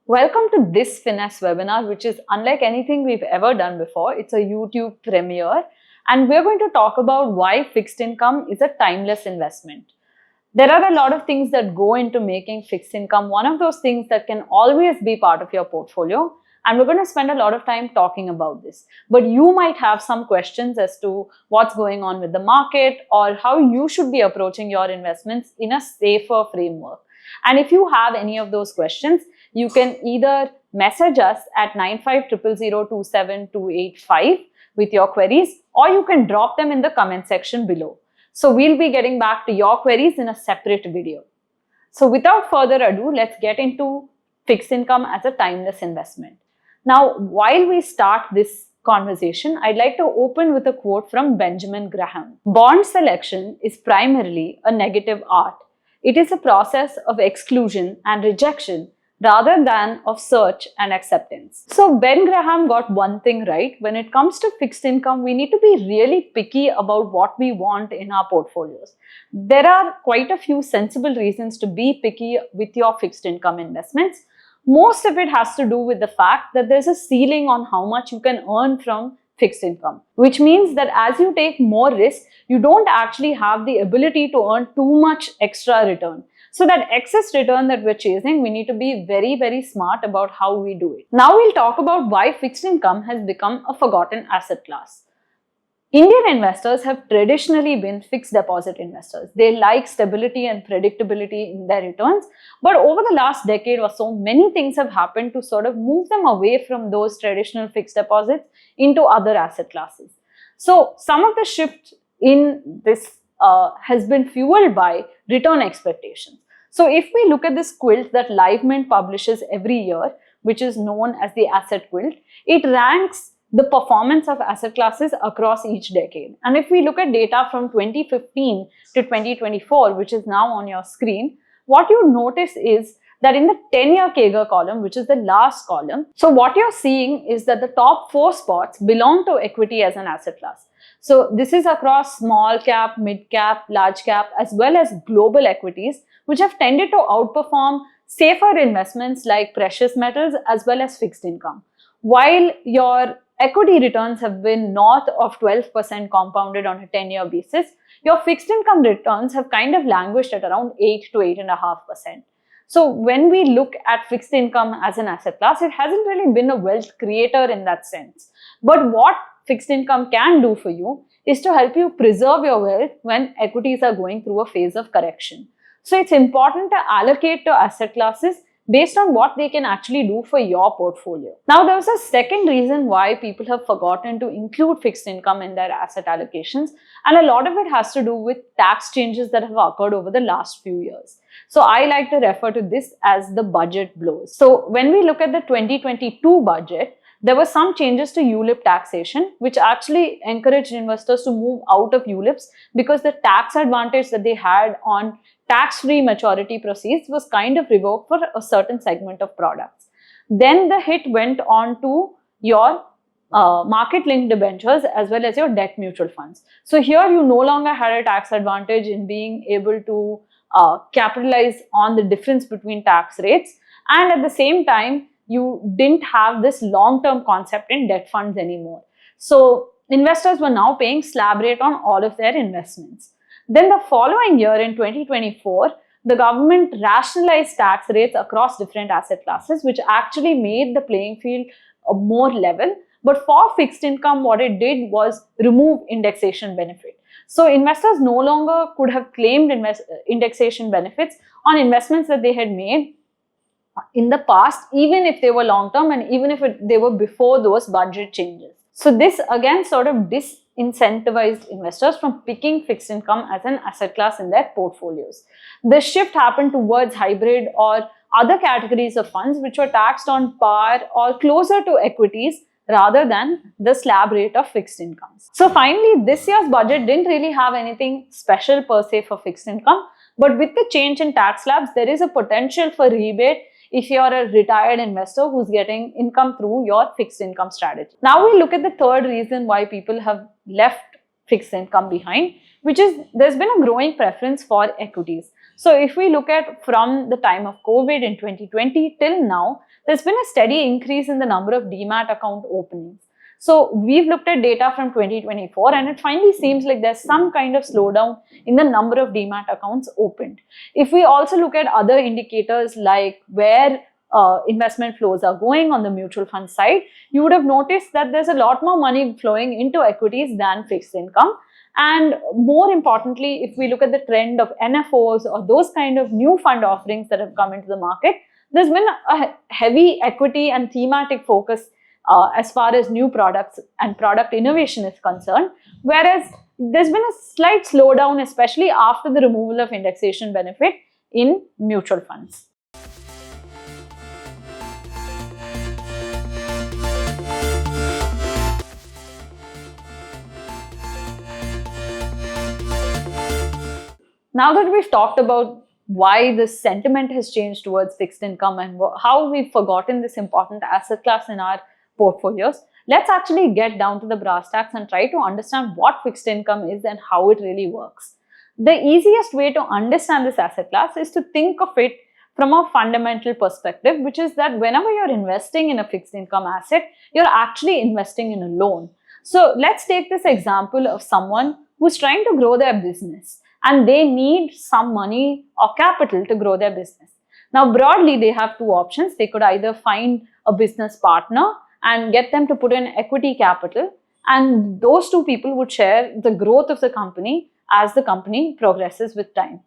Welcome to this Finesse webinar, which is unlike anything we've ever done before. It's a YouTube premiere, and we're going to talk about why fixed income is a timeless investment. There are a lot of things that go into making fixed income one of those things that can always be part of your portfolio. And we're going to spend a lot of time talking about this. But you might have some questions as to what's going on with the market or how you should be approaching your investments in a safer framework. And if you have any of those questions, you can either message us at 9500027285 with your queries, or you can drop them in the comment section below. So we'll be getting back to your queries in a separate video. So without further ado, let's get into fixed income as a timeless investment. Now, while we start this conversation, I'd like to open with a quote from Benjamin Graham. Bond selection is primarily a negative art. It is a process of exclusion and rejection rather than of search and acceptance. So Ben Graham got one thing right. When it comes to fixed income, we need to be really picky about what we want in our portfolios. There are quite a few sensible reasons to be picky with your fixed income investments. Most of it has to do with the fact that there's a ceiling on how much you can earn from fixed income, which means that as you take more risk, you don't actually have the ability to earn too much extra return. So that excess return that we're chasing, we need to be very, very smart about how we do it. Now we'll talk about why fixed income has become a forgotten asset class. Indian investors have traditionally been fixed deposit investors. They like stability and predictability in their returns. But over the last decade or so, many things have happened to sort of move them away from those traditional fixed deposits into other asset classes. So some of the shift in this has been fueled by return expectations. So if we look at this quilt that LiveMint publishes every year, which is known as the asset quilt, it ranks the performance of asset classes across each decade. And if we look at data from 2015 to 2024, which is now on your screen, what you notice is that in the 10-year CAGR column, which is the last column, so what you're seeing is that the top 4 spots belong to equity as an asset class. So this is across small cap, mid cap, large cap, as well as global equities, which have tended to outperform safer investments like precious metals as well as fixed income. While your equity returns have been north of 12% compounded on a 10-year basis, your fixed income returns have kind of languished at around 8 to 8.5%. So when we look at fixed income as an asset class, it hasn't really been a wealth creator in that sense. But what fixed income can do for you is to help you preserve your wealth when equities are going through a phase of correction. So it's important to allocate to asset classes based on what they can actually do for your portfolio. Now, there's a second reason why people have forgotten to include fixed income in their asset allocations, and a lot of it has to do with tax changes that have occurred over the last few years. So I like to refer to this as the budget blows. So when we look at the 2022 budget, there were some changes to ULIP taxation, which actually encouraged investors to move out of ULIPs because the tax advantage that they had on tax-free maturity proceeds was kind of revoked for a certain segment of products. Then the hit went on to your market-linked debentures as well as your debt mutual funds. So here you no longer had a tax advantage in being able to capitalize on the difference between tax rates, and at the same time, you didn't have this long-term concept in debt funds anymore. So investors were now paying slab rate on all of their investments. Then the following year in 2024, the government rationalized tax rates across different asset classes, which actually made the playing field more level. But for fixed income, what it did was remove indexation benefit. So investors no longer could have claimed indexation benefits on investments that they had made in the past, even if they were long-term and even if they were before those budget changes. So this again sort of disincentivized investors from picking fixed income as an asset class in their portfolios. The shift happened towards hybrid or other categories of funds which were taxed on par or closer to equities rather than the slab rate of fixed incomes. So finally, this year's budget didn't really have anything special per se for fixed income, but with the change in tax slabs, there is a potential for rebate if you're a retired investor who's getting income through your fixed income strategy. Now we look at the third reason why people have left fixed income behind, which is there's been a growing preference for equities. So if we look at from the time of COVID in 2020 till now, there's been a steady increase in the number of demat account openings. So we've looked at data from 2024 and it finally seems like there's some kind of slowdown in the number of demat accounts opened. If we also look at other indicators like where investment flows are going on the mutual fund side, you would have noticed that there's a lot more money flowing into equities than fixed income. And more importantly, if we look at the trend of NFOs or those kind of new fund offerings that have come into the market, there's been a heavy equity and thematic focus as far as new products and product innovation is concerned, whereas there's been a slight slowdown, especially after the removal of indexation benefit in mutual funds. Now that we've talked about why the sentiment has changed towards fixed income and how we've forgotten this important asset class in our portfolios, let's actually get down to the brass tacks and try to understand what fixed income is and how it really works. The easiest way to understand this asset class is to think of it from a fundamental perspective, which is that whenever you're investing in a fixed income asset, you're actually investing in a loan. So let's take this example of someone who's trying to grow their business and they need some money or capital to grow their business. Now, broadly, they have two options. They could either find a business partner and get them to put in equity capital, and those two people would share the growth of the company as the company progresses with time.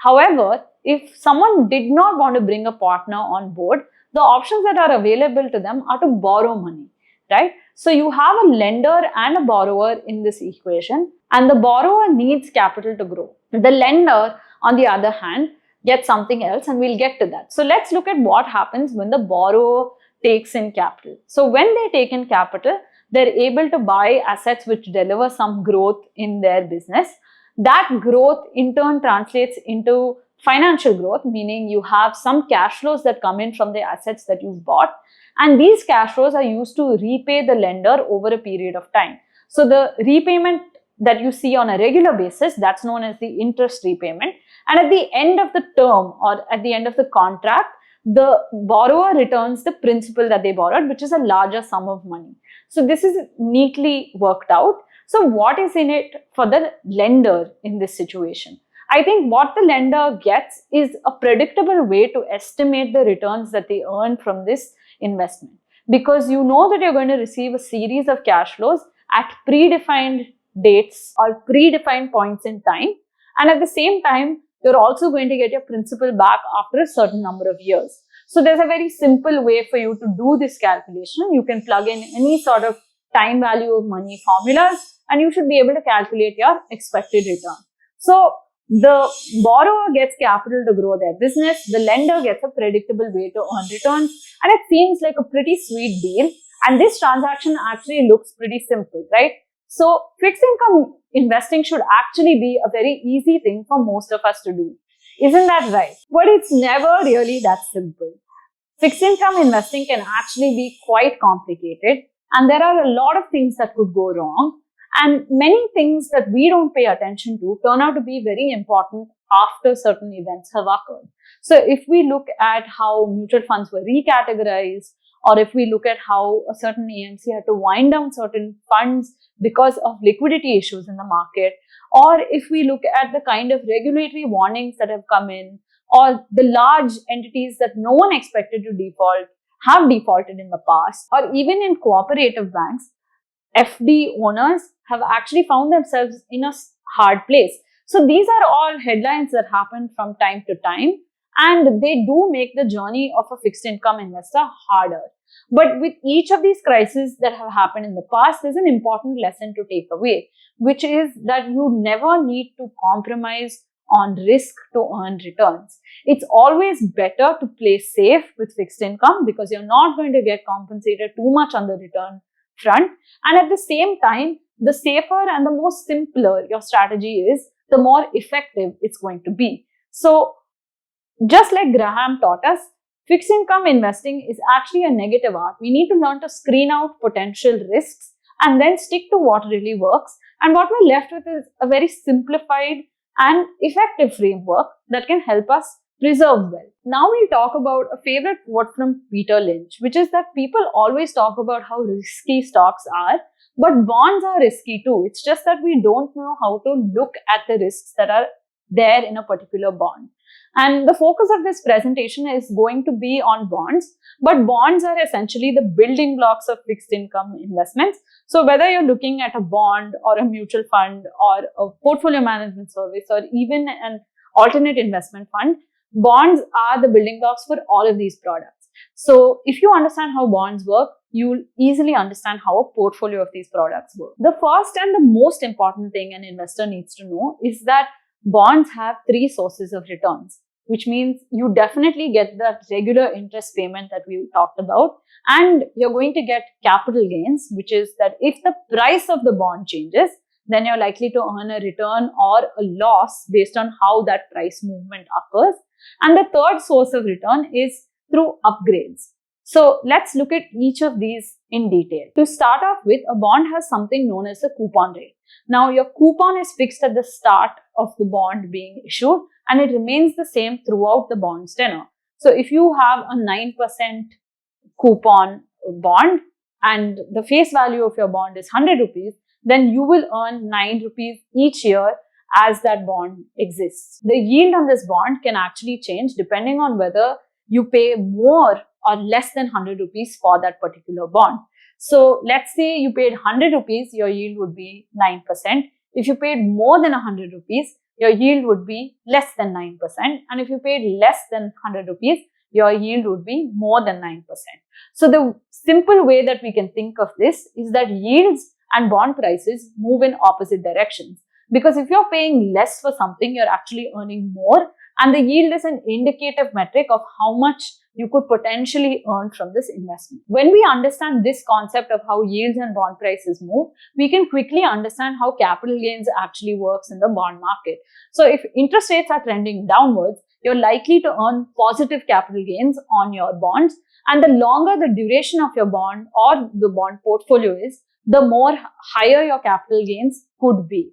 However, if someone did not want to bring a partner on board, the options that are available to them are to borrow money, right? So you have a lender and a borrower in this equation, and the borrower needs capital to grow. The lender, on the other hand, gets something else, and we'll get to that. So let's look at what happens when the borrower takes in capital. So when they take in capital, they're able to buy assets which deliver some growth in their business. That growth in turn translates into financial growth, meaning you have some cash flows that come in from the assets that you've bought, and these cash flows are used to repay the lender over a period of time. So the repayment that you see on a regular basis, that's known as the interest repayment, and at the end of the term or at the end of the contract, the borrower returns the principal that they borrowed, which is a larger sum of money. So this is neatly worked out. So what is in it for the lender in this situation? I think what the lender gets is a predictable way to estimate the returns that they earn from this investment, because you know that you're going to receive a series of cash flows at predefined dates or predefined points in time, and at the same time you're also going to get your principal back after a certain number of years. So there's a very simple way for you to do this calculation. You can plug in any sort of time value of money formulas and you should be able to calculate your expected return. So the borrower gets capital to grow their business, the lender gets a predictable way to earn returns, and it seems like a pretty sweet deal. And this transaction actually looks pretty simple, right? So fixed income investing should actually be a very easy thing for most of us to do. Isn't that right? But it's never really that simple. Fixed income investing can actually be quite complicated, and there are a lot of things that could go wrong. And many things that we don't pay attention to turn out to be very important after certain events have occurred. So if we look at how mutual funds were recategorized, or if we look at how a certain AMC had to wind down certain funds because of liquidity issues in the market, or if we look at the kind of regulatory warnings that have come in, or the large entities that no one expected to default have defaulted in the past, or even in cooperative banks, FD owners have actually found themselves in a hard place. So these are all headlines that happen from time to time, and they do make the journey of a fixed income investor harder. But with each of these crises that have happened in the past, there's an important lesson to take away, which is that you never need to compromise on risk to earn returns. It's always better to play safe with fixed income because you're not going to get compensated too much on the return front. And at the same time, the safer and the more simpler your strategy is, the more effective it's going to be. So just like Graham taught us, fixed income investing is actually a negative art. We need to learn to screen out potential risks and then stick to what really works. And what we're left with is a very simplified and effective framework that can help us preserve wealth. Now we'll talk about a favorite quote from Peter Lynch, which is that people always talk about how risky stocks are, but bonds are risky too. It's just that we don't know how to look at the risks that are there in a particular bond. And the focus of this presentation is going to be on bonds, but bonds are essentially the building blocks of fixed income investments. So whether you're looking at a bond or a mutual fund or a portfolio management service or even an alternate investment fund, bonds are the building blocks for all of these products. So if you understand how bonds work, you'll easily understand how a portfolio of these products work. The first and the most important thing an investor needs to know is that bonds have three sources of returns, which means you definitely get that regular interest payment that we talked about, and you're going to get capital gains, which is that if the price of the bond changes, then you're likely to earn a return or a loss based on how that price movement occurs. And the third source of return is through upgrades. So let's look at each of these in detail. To start off with, a bond has something known as a coupon rate. Now, your coupon is fixed at the start of the bond being issued, and it remains the same throughout the bond's tenure. So if you have a 9% coupon bond and the face value of your bond is 100 rupees, then you will earn 9 rupees each year as that bond exists. The yield on this bond can actually change depending on whether you pay more or less than 100 rupees for that particular bond. So let's say you paid 100 rupees, your yield would be 9%. If you paid more than 100 rupees, your yield would be less than 9%. And if you paid less than 100 rupees, your yield would be more than 9%. So the simple way that we can think of this is that yields and bond prices move in opposite directions. Because if you're paying less for something, you're actually earning more, and the yield is an indicative metric of how much you could potentially earn from this investment. When we understand this concept of how yields and bond prices move, we can quickly understand how capital gains actually works in the bond market. So if interest rates are trending downwards, you're likely to earn positive capital gains on your bonds, and the longer the duration of your bond or the bond portfolio is, the more higher your capital gains could be.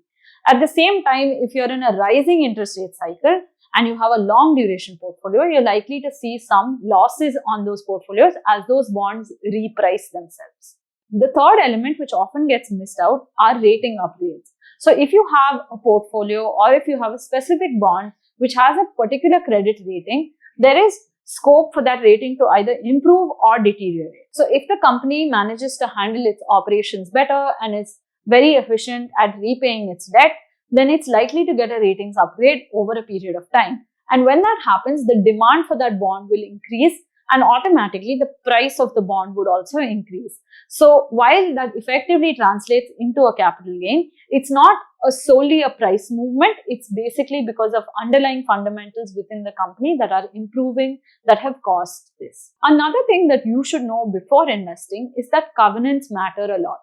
At the same time, if you're in a rising interest rate cycle and you have a long duration portfolio, you're likely to see some losses on those portfolios as those bonds reprice themselves. The third element, which often gets missed out, are rating upgrades. So if you have a portfolio or if you have a specific bond which has a particular credit rating, there is scope for that rating to either improve or deteriorate. So if the company manages to handle its operations better and is very efficient at repaying its debt, then it's likely to get a ratings upgrade over a period of time. And when that happens, the demand for that bond will increase, and automatically the price of the bond would also increase. So while that effectively translates into a capital gain, it's not solely a price movement. It's basically because of underlying fundamentals within the company that are improving that have caused this. Another thing that you should know before investing is that covenants matter a lot.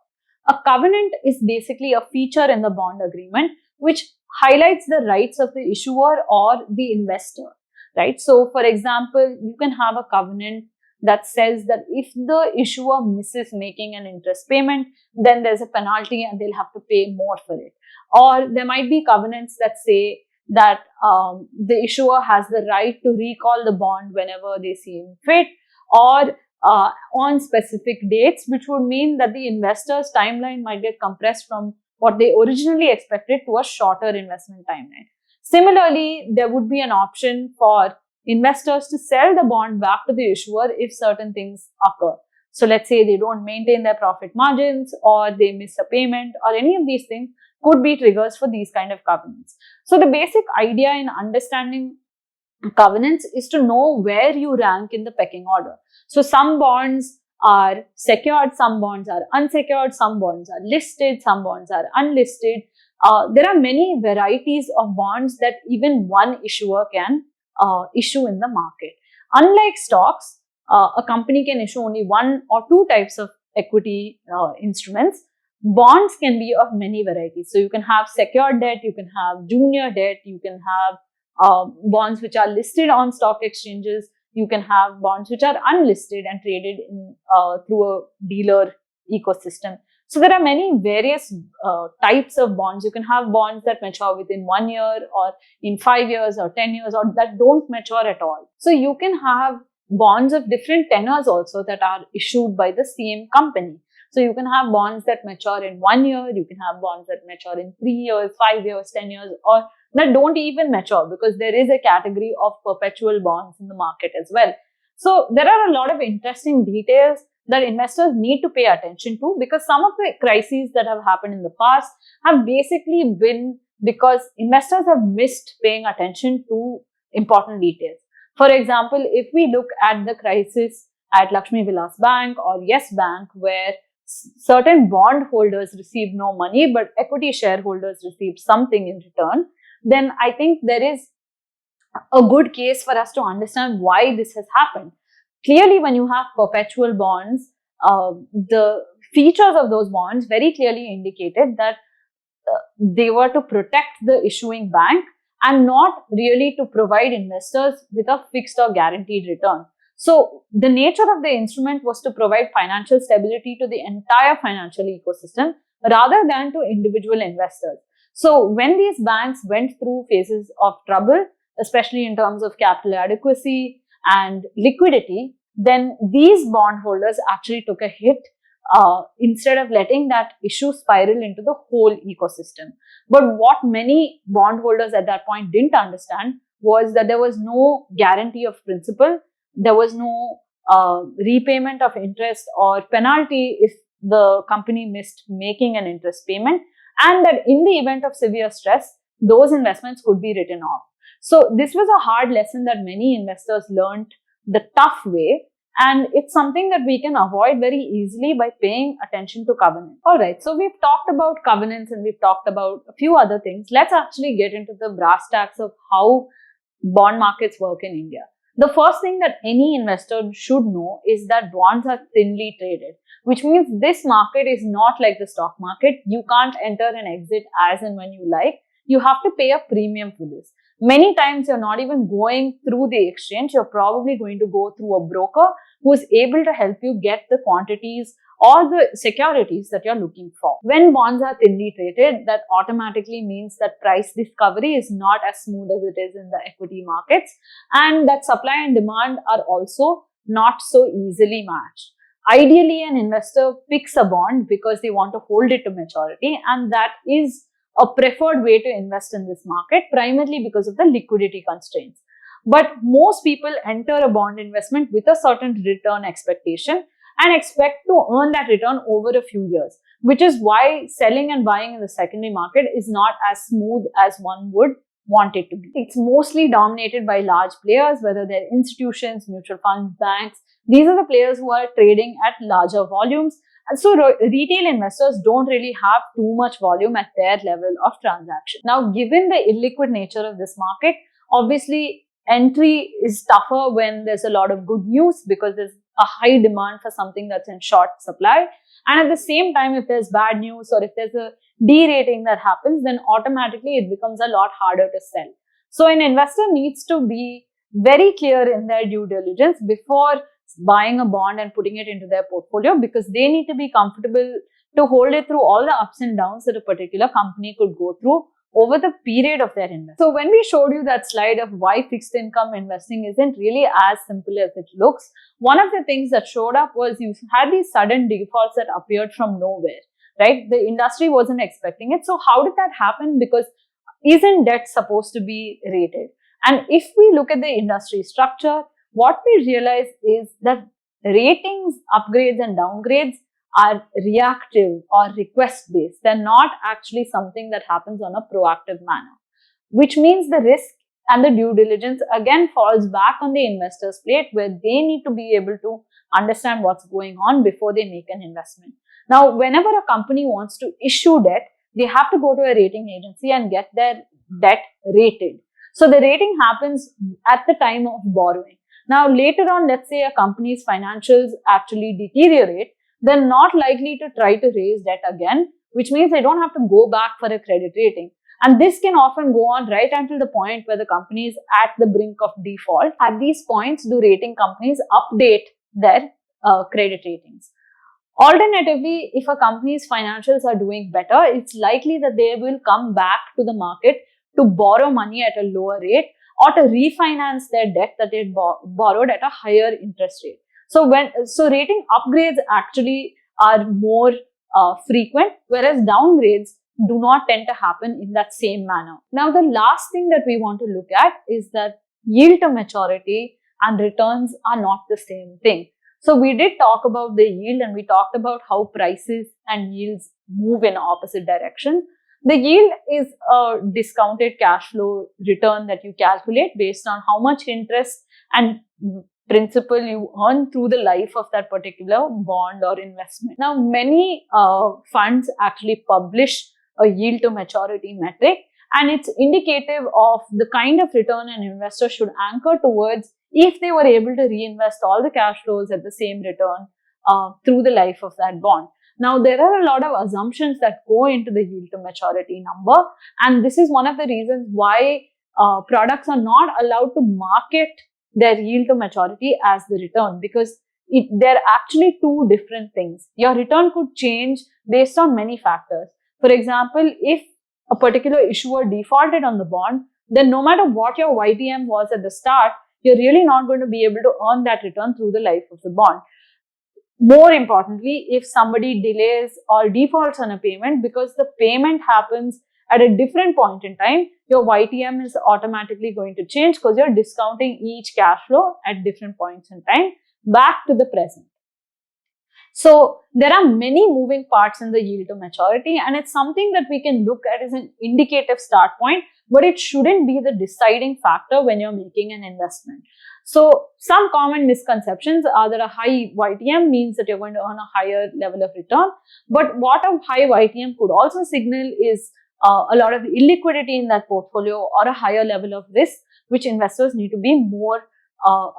A covenant is basically a feature in the bond agreement which highlights the rights of the issuer or the investor, right? So, for example, you can have a covenant that says that if the issuer misses making an interest payment, then there's a penalty and they'll have to pay more for it. Or there might be covenants that say that the issuer has the right to recall the bond whenever they seem fit, or on specific dates, which would mean that the investor's timeline might get compressed from what they originally expected to a shorter investment timeline. Similarly, there would be an option for investors to sell the bond back to the issuer if certain things occur. So let's say they don't maintain their profit margins or they miss a payment, or any of these things could be triggers for these kind of covenants. So the basic idea in understanding covenants is to know where you rank in the pecking order. So some bonds are secured, some bonds are unsecured, some bonds are listed, some bonds are unlisted. There are many varieties of bonds that even one issuer can issue in the market. Unlike stocks, a company can issue only one or two types of equity instruments. Bonds can be of many varieties. So you can have secured debt, you can have junior debt, you can have bonds which are listed on stock exchanges, you can have bonds which are unlisted and traded in through a dealer ecosystem. So there are many various types of bonds. You can have bonds that mature within 1 year or in 5 years or 10 years or that don't mature at all. So you can have bonds of different tenors also that are issued by the same company. So you can have bonds that mature in 1 year, you can have bonds that mature in 3 years, 5 years, 10 years, or that don't even mature, because there is a category of perpetual bonds in the market as well. So there are a lot of interesting details that investors need to pay attention to, because some of the crises that have happened in the past have basically been because investors have missed paying attention to important details. For example, if we look at the crisis at Lakshmi Vilas Bank or Yes Bank, where certain bond holders received no money, but equity shareholders received something in return, then I think there is a good case for us to understand why this has happened. Clearly, when you have perpetual bonds, the features of those bonds very clearly indicated that they were to protect the issuing bank and not really to provide investors with a fixed or guaranteed return. So the nature of the instrument was to provide financial stability to the entire financial ecosystem rather than to individual investors. So when these banks went through phases of trouble, especially in terms of capital adequacy and liquidity, then these bondholders actually took a hit instead of letting that issue spiral into the whole ecosystem. But what many bondholders at that point didn't understand was that there was no guarantee of principal, there was no repayment of interest or penalty if the company missed making an interest payment, and that in the event of severe stress, those investments could be written off. So this was a hard lesson that many investors learned the tough way, and it's something that we can avoid very easily by paying attention to covenants. Alright, so we've talked about covenants and we've talked about a few other things. Let's actually get into the brass tacks of how bond markets work in India. The first thing that any investor should know is that bonds are thinly traded, which means this market is not like the stock market. You can't enter and exit as and when you like. You have to pay a premium for this. Many times you're not even going through the exchange. You're probably going to go through a broker who is able to help you get the quantities or the securities that you're looking for. When bonds are thinly traded, that automatically means that price discovery is not as smooth as it is in the equity markets, and that supply and demand are also not so easily matched. Ideally, an investor picks a bond because they want to hold it to maturity, and that is a preferred way to invest in this market, primarily because of the liquidity constraints. But most people enter a bond investment with a certain return expectation and expect to earn that return over a few years, which is why selling and buying in the secondary market is not as smooth as one would want it to be. It's mostly dominated by large players, whether they're institutions, mutual funds, banks. These are the players who are trading at larger volumes. And so retail investors don't really have too much volume at their level of transaction. Now, given the illiquid nature of this market, obviously entry is tougher when there's a lot of good news because there's a high demand for something that's in short supply. And at the same time, if there's bad news or if there's a derating that happens, then automatically it becomes a lot harder to sell. So an investor needs to be very clear in their due diligence before buying a bond and putting it into their portfolio, because they need to be comfortable to hold it through all the ups and downs that a particular company could go through over the period of their investment. So when we showed you that slide of why fixed income investing isn't really as simple as it looks, one of the things that showed up was you had these sudden defaults that appeared from nowhere, right? The industry wasn't expecting it. So how did that happen? Because isn't debt supposed to be rated? And if we look at the industry structure, what we realize is that ratings, upgrades and downgrades are reactive or request based. They're not actually something that happens on a proactive manner, which means the risk and the due diligence again falls back on the investor's plate, where they need to be able to understand what's going on before they make an investment. Now, whenever a company wants to issue debt, they have to go to a rating agency and get their debt rated. So the rating happens at the time of borrowing. Now, later on, let's say a company's financials actually deteriorate, they're not likely to try to raise debt again, which means they don't have to go back for a credit rating. And this can often go on right until the point where the company is at the brink of default. At these points, do rating companies update their credit ratings? Alternatively, if a company's financials are doing better, it's likely that they will come back to the market to borrow money at a lower rate or to refinance their debt that they borrowed at a higher interest rate. So rating upgrades actually are more frequent, whereas downgrades do not tend to happen in that same manner. Now, the last thing that we want to look at is that yield to maturity and returns are not the same thing. So we did talk about the yield, and we talked about how prices and yields move in opposite directions. The yield is a discounted cash flow return that you calculate based on how much interest and principal you earn through the life of that particular bond or investment. Now, many funds actually publish a yield to maturity metric, and it's indicative of the kind of return an investor should anchor towards if they were able to reinvest all the cash flows at the same return through the life of that bond. Now, there are a lot of assumptions that go into the yield to maturity number, and this is one of the reasons why products are not allowed to market their yield to maturity as the return, because they're actually two different things. Your return could change based on many factors. For example, if a particular issuer defaulted on the bond, then no matter what your YTM was at the start, you're really not going to be able to earn that return through the life of the bond. More importantly, if somebody delays or defaults on a payment because the payment happens at a different point in time, your YTM is automatically going to change because you're discounting each cash flow at different points in time back to the present. So there are many moving parts in the yield to maturity, and it's something that we can look at as an indicative start point, but it shouldn't be the deciding factor when you're making an investment. So some common misconceptions are that a high YTM means that you're going to earn a higher level of return, but what a high YTM could also signal is a lot of illiquidity in that portfolio or a higher level of risk, which investors need to be more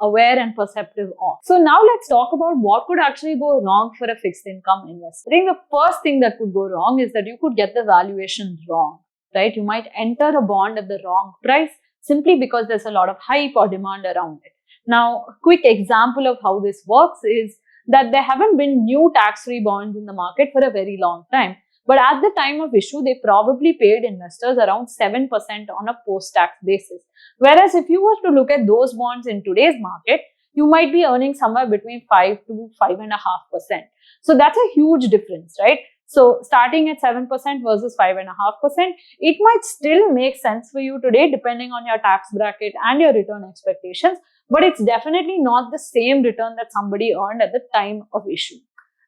aware and perceptive of. So now let's talk about what could actually go wrong for a fixed income investor. I think the first thing that could go wrong is that you could get the valuation wrong, right? You might enter a bond at the wrong price simply because there's a lot of hype or demand around it. Now, a quick example of how this works is that there haven't been new tax-free bonds in the market for a very long time. But at the time of issue, they probably paid investors around 7% on a post-tax basis. Whereas if you were to look at those bonds in today's market, you might be earning somewhere between 5 to 5.5%. So that's a huge difference, right? So starting at 7% versus 5.5%, it might still make sense for you today depending on your tax bracket and your return expectations, but it's definitely not the same return that somebody earned at the time of issue.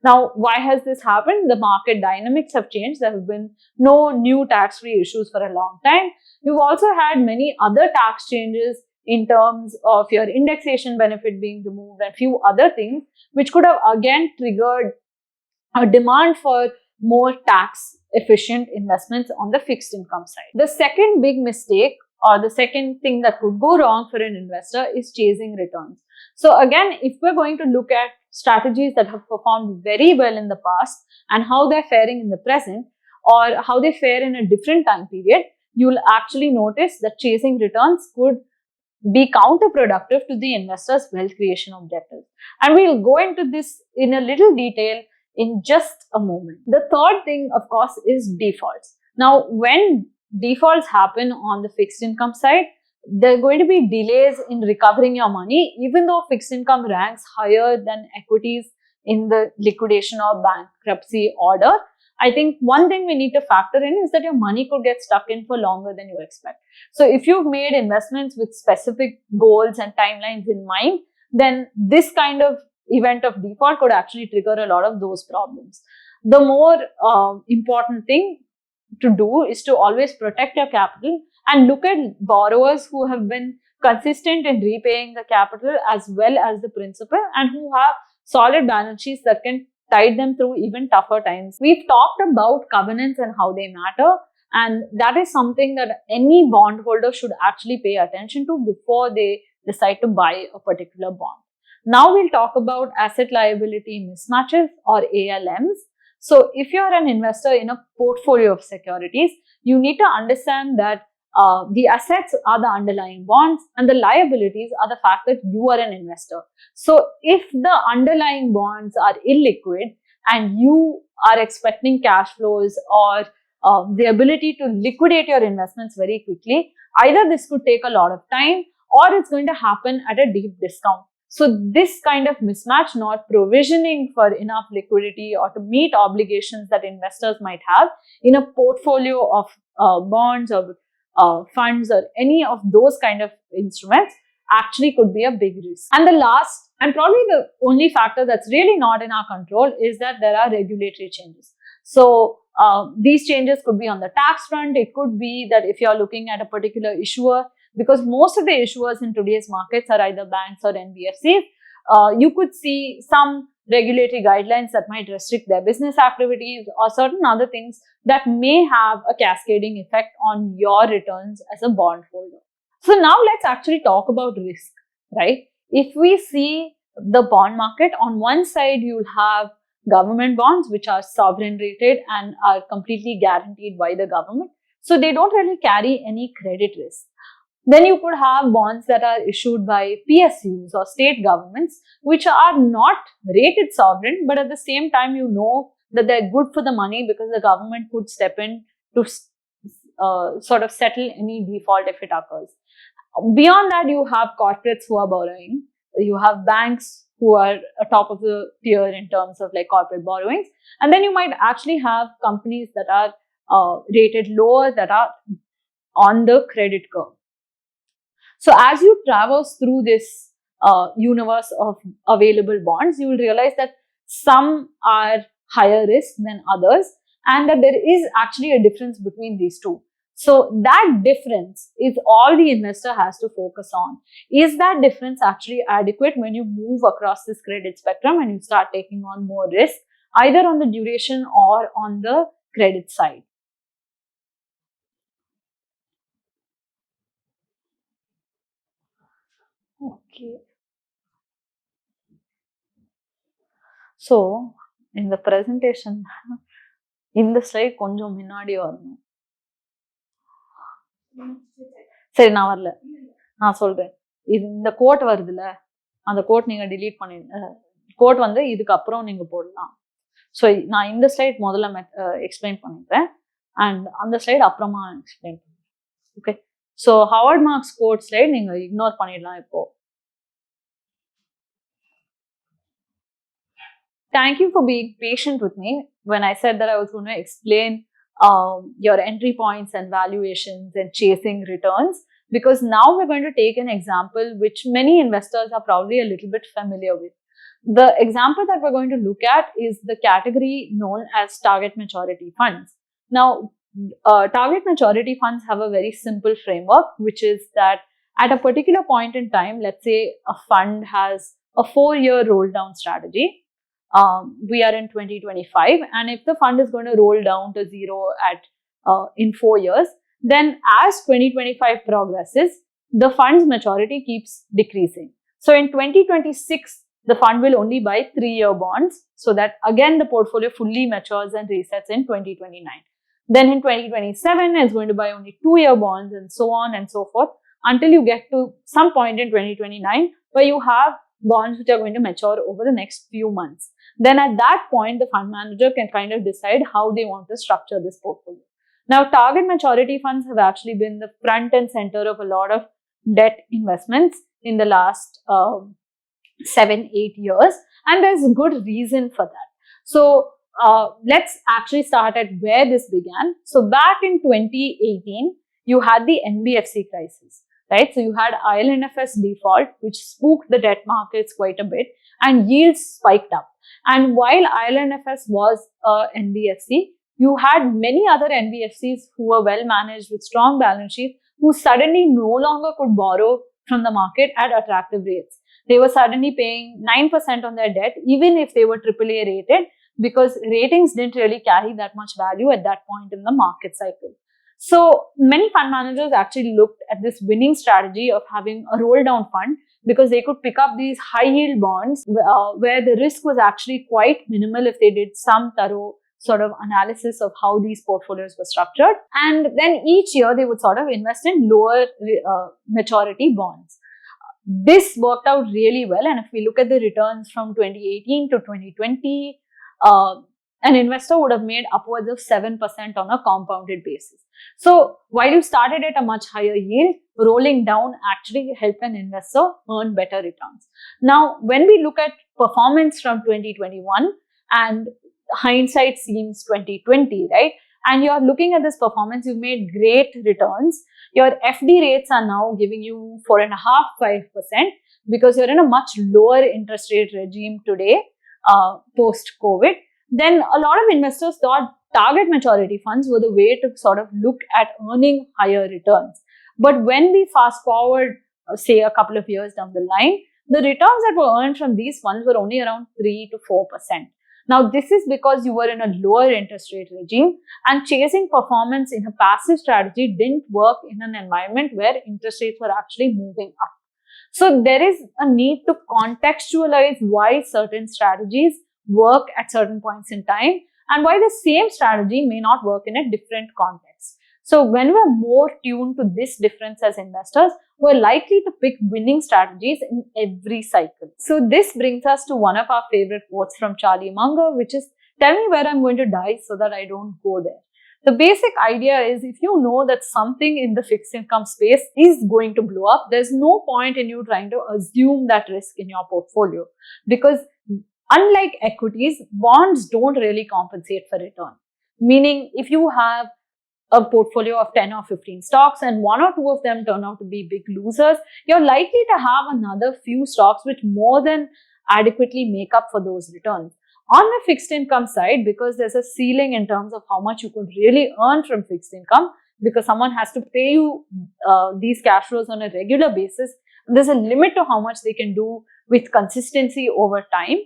Now, why has this happened? The market dynamics have changed. There have been no new tax-free issues for a long time. You've also had many other tax changes in terms of your indexation benefit being removed and a few other things, which could have again triggered a demand for more tax-efficient investments on the fixed income side. The second big mistake or the second thing that could go wrong for an investor is chasing returns. So again, if we're going to look at strategies that have performed very well in the past and how they're faring in the present or how they fare in a different time period, you'll actually notice that chasing returns could be counterproductive to the investor's wealth creation objectives. And we'll go into this in a little detail in just a moment. The third thing, of course, is defaults. Now, when defaults happen on the fixed income side, there are going to be delays in recovering your money, even though fixed income ranks higher than equities in the liquidation or bankruptcy order. I think one thing we need to factor in is that your money could get stuck in for longer than you expect. So if you've made investments with specific goals and timelines in mind, then this kind of event of default could actually trigger a lot of those problems. The more important thing to do is to always protect your capital and look at borrowers who have been consistent in repaying the capital as well as the principal and who have solid balance sheets that can tide them through even tougher times. We've talked about covenants and how they matter, and that is something that any bondholder should actually pay attention to before they decide to buy a particular bond. Now we'll talk about asset liability mismatches or ALMs. So if you're an investor in a portfolio of securities, you need to understand that the assets are the underlying bonds and the liabilities are the fact that you are an investor. So if the underlying bonds are illiquid and you are expecting cash flows or the ability to liquidate your investments very quickly, either this could take a lot of time or it's going to happen at a deep discount. So this kind of mismatch, not provisioning for enough liquidity or to meet obligations that investors might have in a portfolio of bonds or funds or any of those kind of instruments, actually could be a big risk. And the last and probably the only factor that's really not in our control is that there are regulatory changes. So these changes could be on the tax front. It could be that if you're looking at a particular issuer, because most of the issuers in today's markets are either banks or NBFCs, you could see some regulatory guidelines that might restrict their business activities or certain other things that may have a cascading effect on your returns as a bondholder. So now let's actually talk about risk, right? If we see the bond market, on one side you'll have government bonds which are sovereign rated and are completely guaranteed by the government. So they don't really carry any credit risk. Then you could have bonds that are issued by PSUs or state governments, which are not rated sovereign, but at the same time, you know that they're good for the money because the government could step in to sort of settle any default if it occurs. Beyond that, you have corporates who are borrowing. You have banks who are top of the tier in terms of like corporate borrowings. And then you might actually have companies that are rated lower, that are on the credit curve. So as you traverse through this universe of available bonds, you will realize that some are higher risk than others and that there is actually a difference between these two. So that difference is all the investor has to focus on. Is that difference actually adequate when you move across this credit spectrum and you start taking on more risk, either on the duration or on the credit side? Okay. So, in the presentation, இந்த slide கொஞ்சம் முன்னாடி வரணும். சரி, நான் வரல, நான் சொல்றேன். இந்த கோட் வருதுல்ல, அந்த கோட் நீங்க டிலீட் பண்ணி, கோட் வந்து இதுக்கு அப்புறம் நீங்க போடலாம். ஸோ நான் இந்த ஸ்லைட் முதல்ல எக்ஸ்பிளைன் பண்ணிடுறேன் அண்ட் அந்த ஸ்லைட் அப்புறமா எக்ஸ்பிளைன் பண்ணுறேன். Okay, so Howard Marks quote slide நீங்க இக்னோர் பண்ணிடலாம் இப்போ. Thank you for being patient with me when I said that I was going to explain your entry points and valuations and chasing returns, because now we're going to take an example which many investors are probably a little bit familiar with. The example that we're going to look at is the category known as target maturity funds. Now, target maturity funds have a very simple framework, which is that at a particular point in time, let's say a fund has a 4-year roll down strategy. We are in 2025, and if the fund is going to roll down to zero in 4 years, then as 2025 progresses, the fund's maturity keeps decreasing. So in 2026, the fund will only buy 3-year bonds, so that again the portfolio fully matures and resets in 2029. Then in 2027, it's going to buy only 2-year bonds, and so on and so forth, until you get to some point in 2029 where you have bonds which are going to mature over the next few months. Then at that point, the fund manager can kind of decide how they want to structure this portfolio. Now, target maturity funds have actually been the front and center of a lot of debt investments in the last 7-8 years, and there's a good reason for that. So let's actually start at where this began. So back in 2018, you had the NBFC crisis, right? So you had IL&FS default, which spooked the debt markets quite a bit, and yields spiked up. And while IL&FS was a NBFC, you had many other NBFCs who were well managed with strong balance sheets, who suddenly no longer could borrow from the market at attractive rates. They were suddenly paying 9% on their debt, even if they were AAA rated, because ratings didn't really carry that much value at that point in the market cycle. So many fund managers actually looked at this winning strategy of having a roll down fund, because they could pick up these high yield bonds where the risk was actually quite minimal if they did some thorough sort of analysis of how these portfolios were structured. And then each year they would sort of invest in lower maturity bonds. This worked out really well. And if we look at the returns from 2018 to 2020, an investor would have made upwards of 7% on a compounded basis. So while you started at a much higher yield, rolling down actually helped an investor earn better returns. Now, when we look at performance from 2021, and hindsight seems 2020, right? And you're looking at this performance, you've made great returns. Your FD rates are now giving you 4.5%, 5%, because you're in a much lower interest rate regime today, post-COVID. Then a lot of investors thought target maturity funds were the way to sort of look at earning higher returns. But when we fast forward, say a couple of years down the line, the returns that were earned from these funds were only around 3 to 4%. Now, this is because you were in a lower interest rate regime, and chasing performance in a passive strategy didn't work in an environment where interest rates were actually moving up. So there is a need to contextualize why certain strategies work at certain points in time and why the same strategy may not work in a different context. So when we're more tuned to this difference as investors, we're likely to pick winning strategies in every cycle. So this brings us to one of our favorite quotes from Charlie Munger, which is, "Tell me where I'm going to die so that I don't go there." The basic idea is, if you know that something in the fixed income space is going to blow up, there's no point in you trying to assume that risk in your portfolio, because unlike equities, bonds don't really compensate for return. Meaning, if you have a portfolio of 10 or 15 stocks and one or two of them turn out to be big losers, you're likely to have another few stocks which more than adequately make up for those returns. On the fixed income side, because there's a ceiling in terms of how much you could really earn from fixed income, because someone has to pay you these cash flows on a regular basis, there's a limit to how much they can do with consistency over time.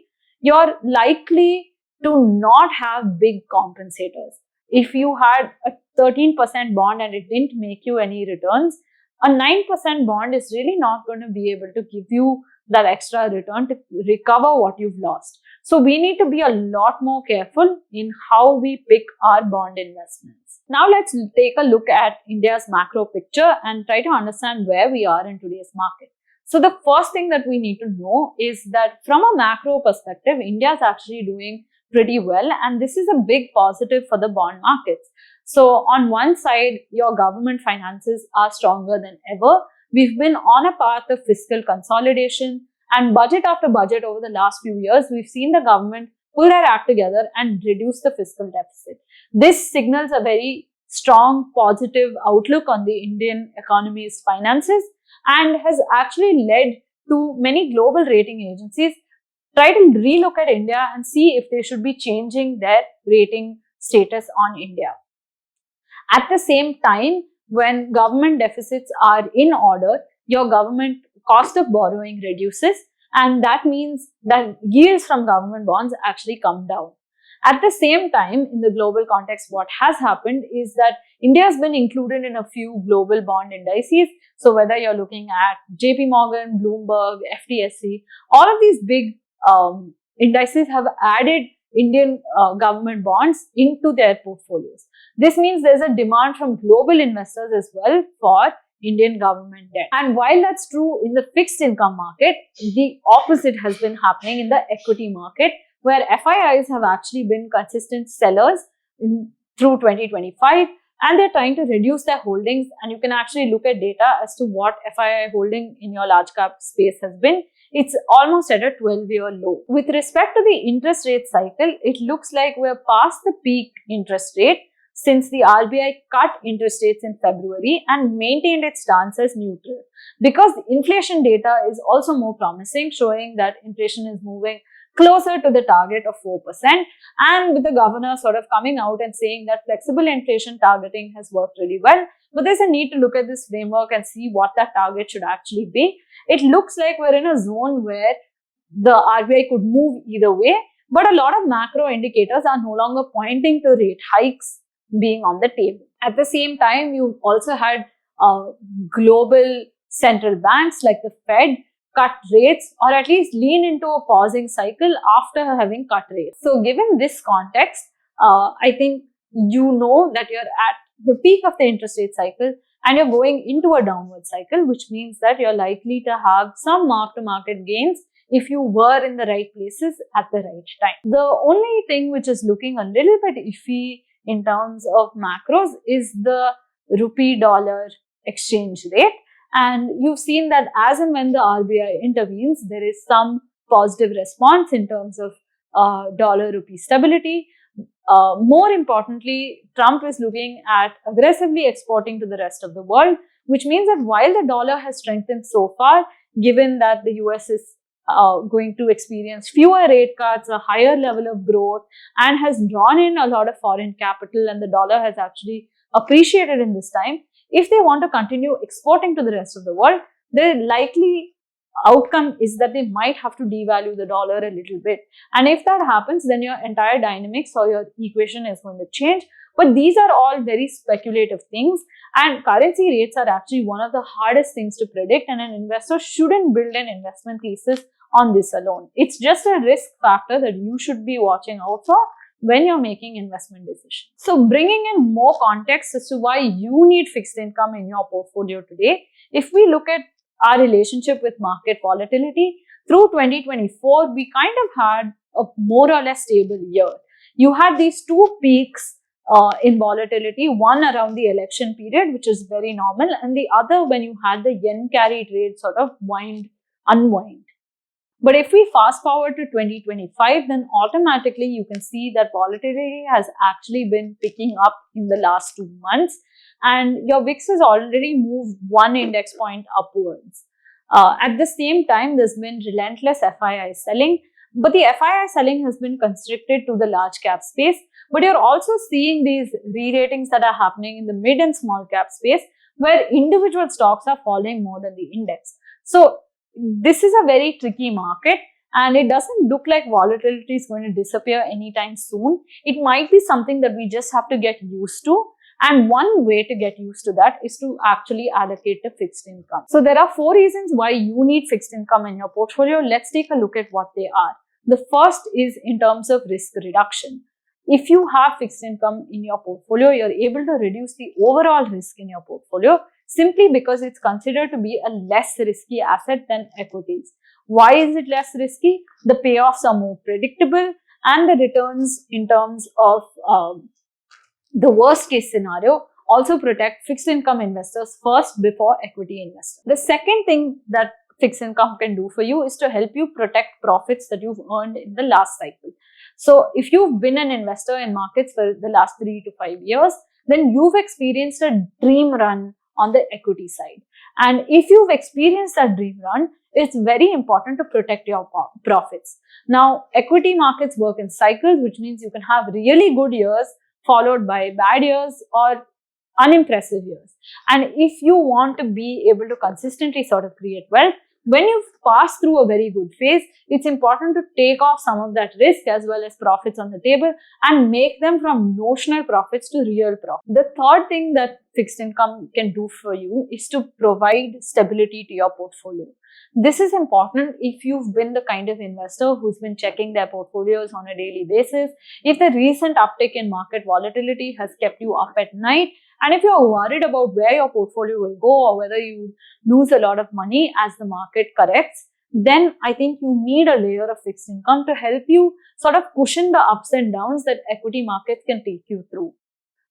You're likely to not have big compensators. If you had a 13% bond and it didn't make you any returns, a 9% bond is really not going to be able to give you that extra return to recover what you've lost. So we need to be a lot more careful in how we pick our bond investments. Now let's take a look at India's macro picture and try to understand where we are in today's market. So the first thing that we need to know is that from a macro perspective, India is actually doing pretty well, and this is a big positive for the bond markets. So on one side, your government finances are stronger than ever. We've been on a path of fiscal consolidation, and budget after budget over the last few years, we've seen the government pull their act together and reduce the fiscal deficit. This signals a very strong positive outlook on the Indian economy's finances and has actually led to many global rating agencies try to relook at India and see if they should be changing their rating status on India. At the same time, when government deficits are in order, your government cost of borrowing reduces, and that means that yields from government bonds actually come down. At the same time, in the global context, what has happened is that India has been included in a few global bond indices. So whether you're looking at JP Morgan, Bloomberg, FTSE, all of these big indices have added Indian government bonds into their portfolios. This means there's a demand from global investors as well for Indian government debt. And while that's true in the fixed income market, the opposite has been happening in the equity market, where FIIs have actually been consistent sellers through 2025, and they're trying to reduce their holdings. And you can actually look at data as to what FII holding in your large cap space has been. It's almost at a 12-year low. With respect to the interest rate cycle, it looks like we're past the peak interest rate since the RBI cut interest rates in February and maintained its stance as neutral. Because inflation data is also more promising, showing that inflation is moving closer to the target of 4%, and with the governor sort of coming out and saying that flexible inflation targeting has worked really well. But there's a need to look at this framework and see what that target should actually be. It looks like we're in a zone where the RBI could move either way, but a lot of macro indicators are no longer pointing to rate hikes being on the table. At the same time, you also had global central banks like the Fed cut rates, or at least lean into a pausing cycle after having cut rates. So given this context, I think you know that you're at the peak of the interest rate cycle and you're going into a downward cycle, which means that you're likely to have some mark-to-market gains if you were in the right places at the right time. The only thing which is looking a little bit iffy in terms of macros is the rupee dollar exchange rate. And you've seen that as and when the RBI intervenes, there is some positive response in terms of dollar rupee stability. More importantly, Trump is looking at aggressively exporting to the rest of the world, which means that while the dollar has strengthened so far, given that the US is going to experience fewer rate cuts, a higher level of growth, and has drawn in a lot of foreign capital, and the dollar has actually appreciated in this time, if they want to continue exporting to the rest of the world, the likely outcome is that they might have to devalue the dollar a little bit. And if that happens, then your entire dynamics or your equation is going to change. But these are all very speculative things, and currency rates are actually one of the hardest things to predict, and an investor shouldn't build an investment thesis on this alone. It's just a risk factor that you should be watching out for when you're making investment decisions. So bringing in more context as to why you need fixed income in your portfolio today, if we look at our relationship with market volatility, through 2024, we kind of had a more or less stable year. You had these two peaks in volatility, one around the election period, which is very normal, and the other when you had the yen carry trade sort of unwind. But if we fast forward to 2025, then automatically you can see that volatility has actually been picking up in the last 2 months, and your VIX has already moved 1 index point upwards. At the same time, there's been relentless FII selling, but the FII selling has been constricted to the large cap space. But you're also seeing these re-ratings that are happening in the mid and small cap space, where individual stocks are falling more than the index. So this is a very tricky market, and it doesn't look like volatility is going to disappear anytime soon. It might be something that we just have to get used to. And one way to get used to that is to actually allocate to fixed income. So there are 4 reasons why you need fixed income in your portfolio. Let's take a look at what they are. The first is in terms of risk reduction. If you have fixed income in your portfolio, you're able to reduce the overall risk in your portfolio simply because it's considered to be a less risky asset than equities. Why is it less risky? The payoffs are more predictable, and the returns in terms of the worst case scenario also protect fixed income investors first before equity investors. The second thing that fixed income can do for you is to help you protect profits that you've earned in the last cycle. So if you've been an investor in markets for the last 3 to 5 years, then you've experienced a dream run on the equity side. And if you've experienced that dream run, it's very important to protect your profits. Now, equity markets work in cycles, which means you can have really good years followed by bad years or unimpressive years. And if you want to be able to consistently sort of create wealth, when you've passed through a very good phase, it's important to take off some of that risk as well as profits on the table and make them from notional profits to real profit. The third thing that fixed income can do for you is to provide stability to your portfolio. This is important if you've been the kind of investor who's been checking their portfolios on a daily basis, if the recent uptick in market volatility has kept you up at night, and if you're worried about where your portfolio will go or whether you lose a lot of money as the market corrects, then I think you need a layer of fixed income to help you sort of cushion the ups and downs that equity markets can take you through.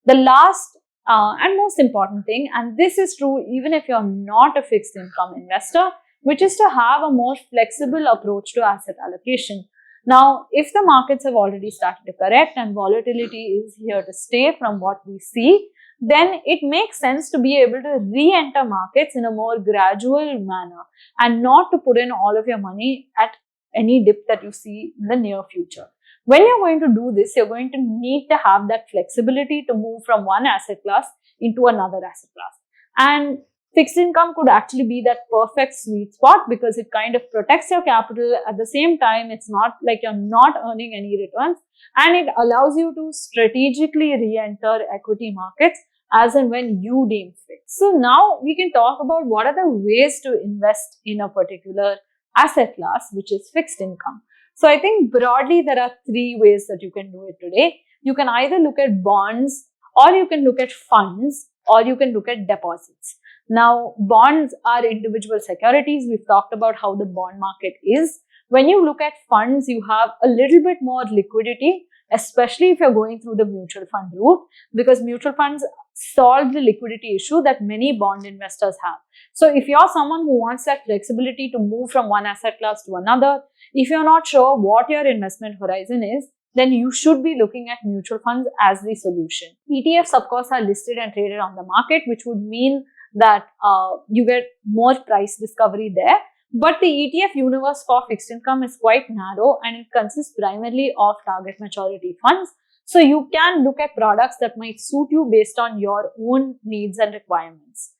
The last and most important thing, and this is true even if you're not a fixed income investor, which is to have a more flexible approach to asset allocation. Now, if the markets have already started to correct and volatility is here to stay from what we see, then it makes sense to be able to re-enter markets in a more gradual manner and not to put in all of your money at any dip that you see in the near future. When you're going to do this, you're going to need to have that flexibility to move from one asset class into another asset class. And fixed income could actually be that perfect sweet spot because it kind of protects your capital. At the same time, it's not like you're not earning any returns, and it allows you to strategically re-enter equity markets as and when you deem fit. So now we can talk about what are the ways to invest in a particular asset class, which is fixed income. So I think broadly there are 3 ways that you can do it today. You can either look at bonds, or you can look at funds, or you can look at deposits. Now, bonds are individual securities. We've talked about how the bond market is. When you look at funds, you have a little bit more liquidity, especially if you're going through the mutual fund route, because mutual funds solve the liquidity issue that many bond investors have. So if you're someone who wants that flexibility to move from one asset class to another, if you're not sure what your investment horizon is, then you should be looking at mutual funds as the solution. ETFs, of course, are listed and traded on the market, which would mean that you get more price discovery there. But the ETF universe for fixed income is quite narrow, and it consists primarily of target maturity funds. So you can look at products that might suit you based on your own needs and requirements.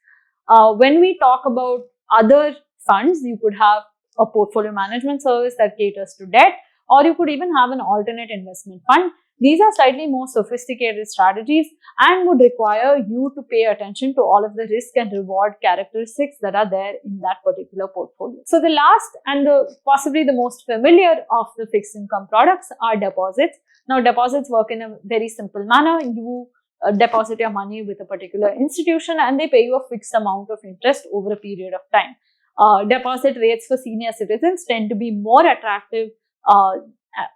When we talk about other funds, you could have a portfolio management service that caters to debt, or you could even have an alternate investment fund. These are slightly more sophisticated strategies and would require you to pay attention to all of the risk and reward characteristics that are there in that particular portfolio. So the last and possibly the most familiar of the fixed income products are deposits. Now, deposits work in a very simple manner. You deposit your money with a particular institution and they pay you a fixed amount of interest over a period of time. Deposit rates for senior citizens tend to be more attractive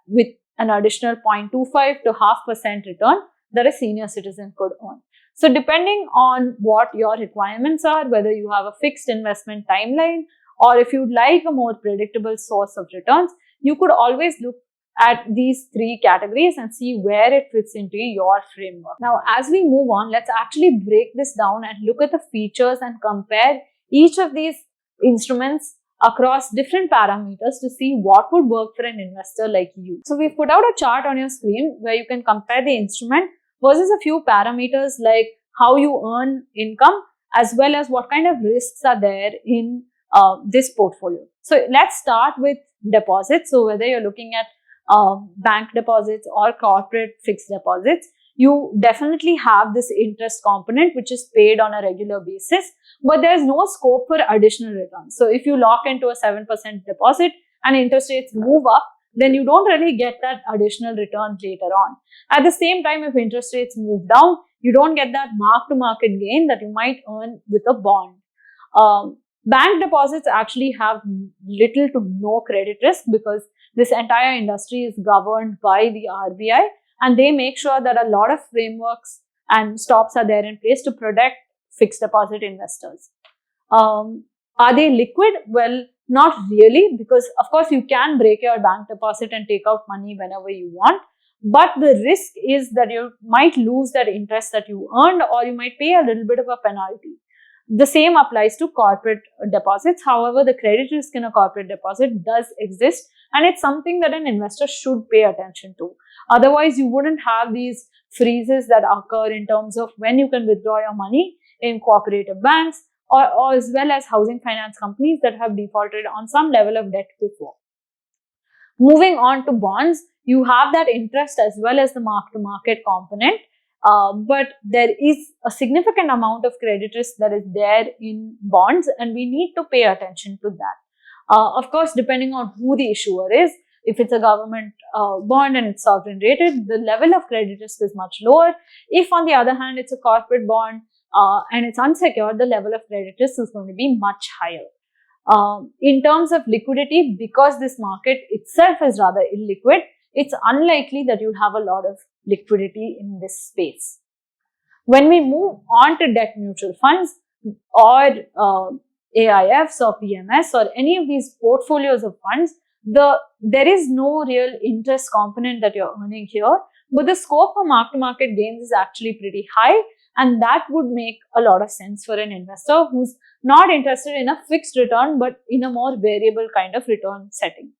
with an additional 0.25 to 0.5% return that a senior citizen could earn. So depending on what your requirements are, whether you have a fixed investment timeline or if you'd like a more predictable source of returns, you could always look at these three categories and see where it fits into your framework. Now, as we move on, let's actually break this down and look at the features and compare each of these instruments across different parameters to see what would work for an investor like you. So we've put out a chart on your screen where you can compare the instrument versus a few parameters like how you earn income as well as what kind of risks are there in this portfolio. So let's start with deposits. So whether you're looking at bank deposits or corporate fixed deposits, you definitely have this interest component which is paid on a regular basis, but there's no scope for additional returns. So if you lock into a 7% deposit and interest rates move up, then you don't really get that additional return later on. At the same time, if interest rates move down, you don't get that mark-to-market gain that you might earn with a bond. Bank deposits actually have little to no credit risk because this entire industry is governed by the RBI, and they make sure that a lot of frameworks and stops are there in place to protect fixed deposit investors. Are they liquid? Well, not really, because of course you can break your bank deposit and take out money whenever you want. But the risk is that you might lose that interest that you earned, or you might pay a little bit of a penalty. The same applies to corporate deposits. However, the credit risk in a corporate deposit does exist, and it's something that an investor should pay attention to. Otherwise, you wouldn't have these freezes that occur in terms of when you can withdraw your money in cooperative banks or as well as housing finance companies that have defaulted on some level of debt before. Moving on to bonds, you have that interest as well as the mark-to-market component. But there is a significant amount of credit risk that is there in bonds, and we need to pay attention to that. Of course, depending on who the issuer is, if it's a government bond and it's sovereign rated, the level of credit risk is much lower. If on the other hand, it's a corporate bond and it's unsecured, the level of credit risk is going to be much higher. In terms of liquidity, because this market itself is rather illiquid, it's unlikely that you'll have a lot of liquidity in this space. When we move on to debt mutual funds or AIFs or PMS or any of these portfolios of funds, there is no real interest component that you're earning here, but the scope for mark-to-market gains is actually pretty high, and that would make a lot of sense for an investor who's not interested in a fixed return but in a more variable kind of return setting.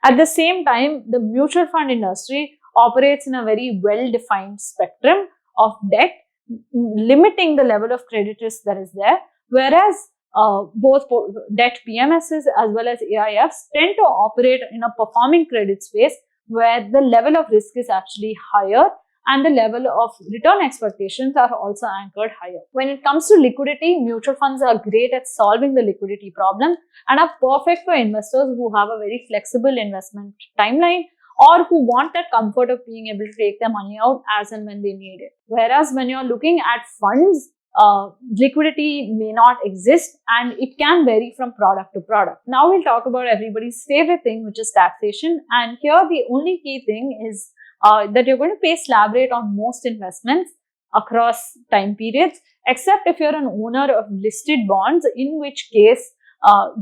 At the same time, the mutual fund industry operates in a very well-defined spectrum of debt, limiting the level of credit risk that is there, whereas both debt PMSs as well as AIFs tend to operate in a performing credit space where the level of risk is actually higher and the level of return expectations are also anchored higher. When it comes to liquidity, mutual funds are great at solving the liquidity problem and are perfect for investors who have a very flexible investment timeline or who want that comfort of being able to take their money out as and when they need it. Whereas when you're looking at funds, liquidity may not exist, and it can vary from product to product. Now we'll talk about everybody's favorite thing, which is taxation. And here the only key thing is that you're going to pay slab rate on most investments across time periods, except if you're an owner of listed bonds, in which case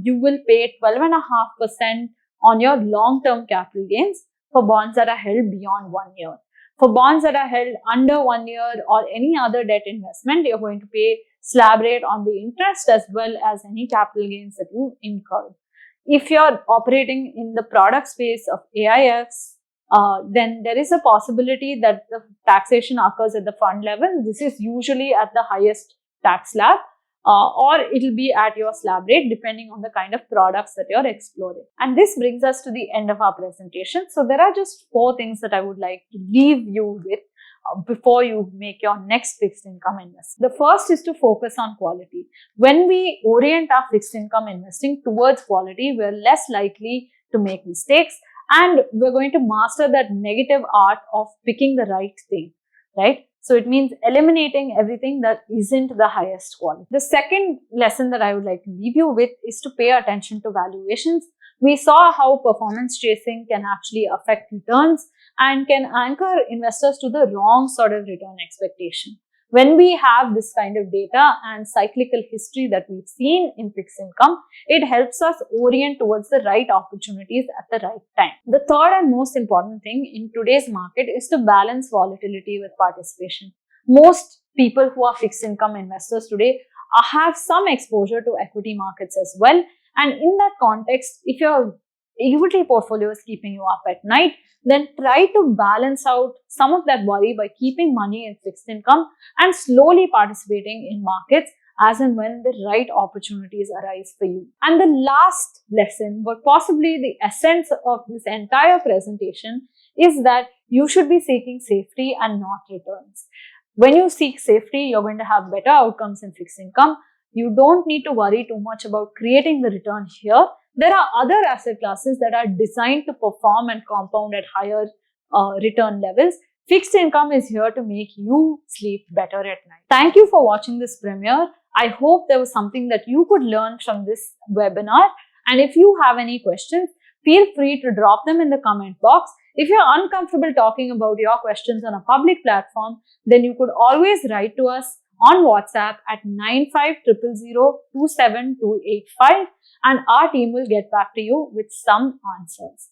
you will pay 12.5% on your long-term capital gains for bonds that are held beyond 1 year. For bonds that are held under 1 year or any other debt investment, you're going to pay slab rate on the interest as well as any capital gains that you incurred. If you're operating in the product space of AIFs, then there is a possibility that the taxation occurs at the fund level. This is usually at the highest tax slab, or it'll be at your slab rate depending on the kind of products that you're exploring. And this brings us to the end of our presentation. So there are just 4 things that I would like to leave you with before you make your next fixed income investment. The first is to focus on quality. When we orient our fixed income investing towards quality, we're less likely to make mistakes, and we're going to master that negative art of picking the right thing, right? So it means eliminating everything that isn't the highest quality. The second lesson that I would like to leave you with is to pay attention to valuations. We saw how performance chasing can actually affect returns and can anchor investors to the wrong sort of return expectation. When we have this kind of data and cyclical history that we've seen in fixed income, it helps us orient towards the right opportunities at the right time. The third and most important thing in today's market is to balance volatility with participation. Most people who are fixed income investors today have some exposure to equity markets as well. And in that context, if your equity portfolio is keeping you up at night, then try to balance out some of that worry by keeping money in fixed income and slowly participating in markets as and when the right opportunities arise for you. And the last lesson, but possibly the essence of this entire presentation, is that you should be seeking safety and not returns. When you seek safety, you're going to have better outcomes in fixed income. You don't need to worry too much about creating the return here. There are other asset classes that are designed to perform and compound at higher return levels. Fixed income is here to make you sleep better at night. Thank you for watching this premiere. I hope there was something that you could learn from this webinar. And if you have any questions, feel free to drop them in the comment box. If you're uncomfortable talking about your questions on a public platform, then you could always write to us on WhatsApp at 9500027285, and our team will get back to you with some answers.